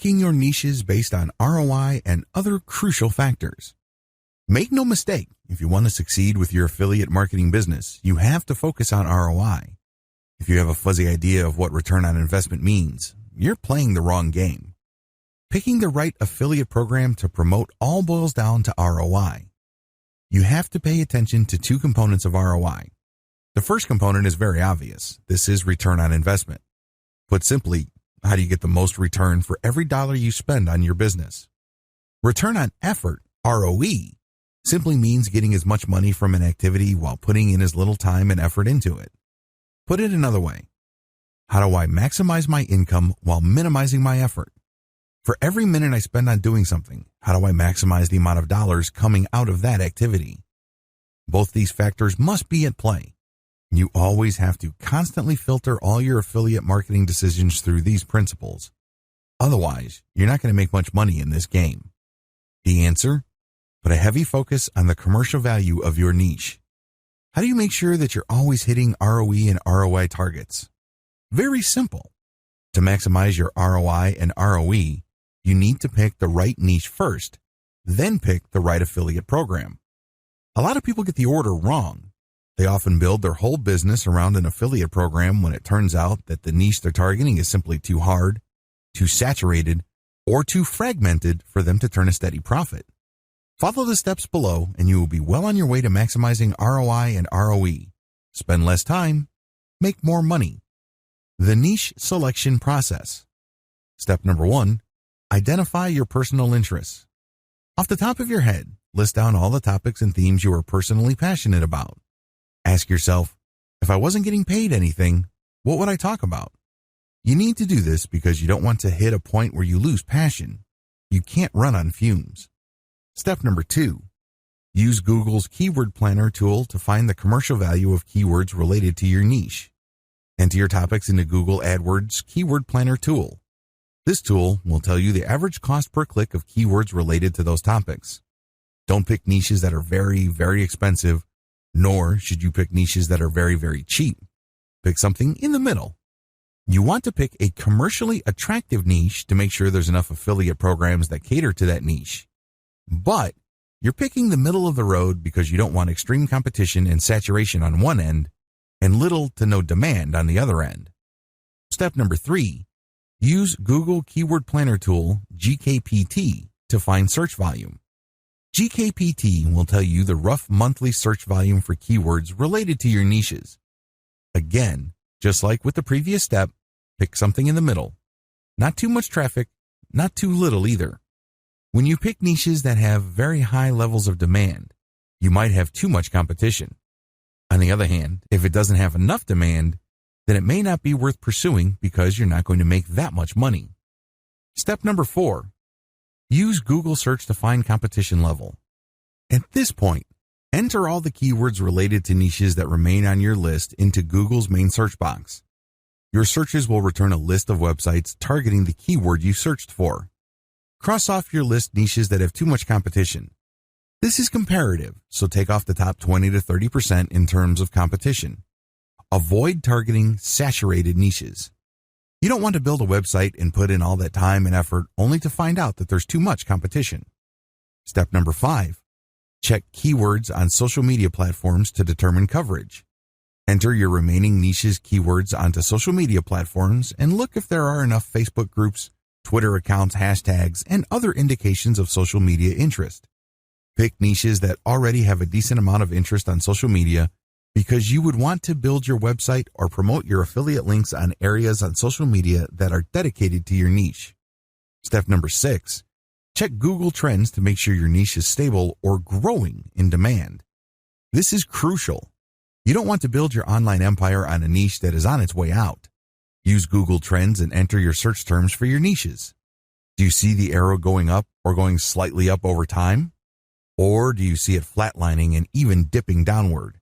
picking your niches based on ROI and other crucial factors. Make no mistake, if you want to succeed with your affiliate marketing business, you have to focus on ROI. If you have a fuzzy idea of what return on investment means, you're playing the wrong game. Picking the right affiliate program to promote all boils down to ROI. You have to pay attention to two components of ROI. The first component is very obvious. This is return on investment. Put simply, how do you get the most return for every dollar you spend on your business? Return on effort, ROE, simply means getting as much money from an activity while putting in as little time and effort into it. Put it another way. How do I maximize my income while minimizing my effort? For every minute I spend on doing something, how do I maximize the amount of dollars coming out of that activity? Both these factors must be at play. You always have to constantly filter all your affiliate marketing decisions through these principles. Otherwise, you're not going to make much money in this game. The answer? Put a heavy focus on the commercial value of your niche. How do you make sure that you're always hitting ROE and ROI targets? Very simple. To maximize your ROI and ROE, you need to pick the right niche first, then pick the right affiliate program. A lot of people get the order wrong. They often build their whole business around an affiliate program when it turns out that the niche they're targeting is simply too hard, too saturated, or too fragmented for them to turn a steady profit. Follow the steps below and you will be well on your way to maximizing ROI and ROE. Spend less time, make more money. The niche selection process. Step number 1, identify your personal interests. Off the top of your head, list down all the topics and themes you are personally passionate about. Ask yourself, if I wasn't getting paid anything, what would I talk about? You need to do this because you don't want to hit a point where you lose passion. You can't run on fumes. Step number 2, use Google's Keyword Planner tool to find the commercial value of keywords related to your niche. Enter your topics into Google AdWords Keyword Planner tool. This tool will tell you the average cost per click of keywords related to those topics. Don't pick niches that are very, very expensive, nor should you pick niches that are very, very cheap. Pick something in the middle. You want to pick a commercially attractive niche to make sure there's enough affiliate programs that cater to that niche. But you're picking the middle of the road because you don't want extreme competition and saturation on one end and little to no demand on the other end. Step number 3, use Google Keyword Planner tool, GKPT, to find search volume. GKPT will tell you the rough monthly search volume for keywords related to your niches. Again, just like with the previous step, pick something in the middle. Not too much traffic, not too little either. When you pick niches that have very high levels of demand, you might have too much competition. On the other hand, if it doesn't have enough demand, then it may not be worth pursuing because you're not going to make that much money. Step number 4, use Google search to find competition level. At this point, enter all the keywords related to niches that remain on your list into Google's main search box. Your searches will return a list of websites targeting the keyword you searched for. Cross off your list niches that have too much competition. This is comparative, so take off the top 20 to 30% in terms of competition. Avoid targeting saturated niches. You don't want to build a website and put in all that time and effort only to find out that there's too much competition. Step number 5, check keywords on social media platforms to determine coverage. Enter your remaining niches keywords onto social media platforms and look if there are enough Facebook groups, Twitter accounts, hashtags, and other indications of social media interest. Pick niches that already have a decent amount of interest on social media because you would want to build your website or promote your affiliate links on areas on social media that are dedicated to your niche. Step number 6, check Google Trends to make sure your niche is stable or growing in demand. This is crucial. You don't want to build your online empire on a niche that is on its way out. Use Google Trends and enter your search terms for your niches. Do you see the arrow going up or going slightly up over time? Or do you see it flatlining and even dipping downward?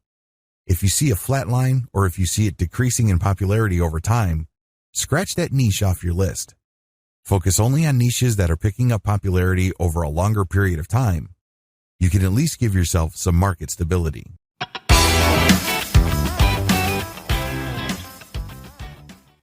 If you see a flat line or if you see it decreasing in popularity over time, scratch that niche off your list. Focus only on niches that are picking up popularity over a longer period of time. You can at least give yourself some market stability.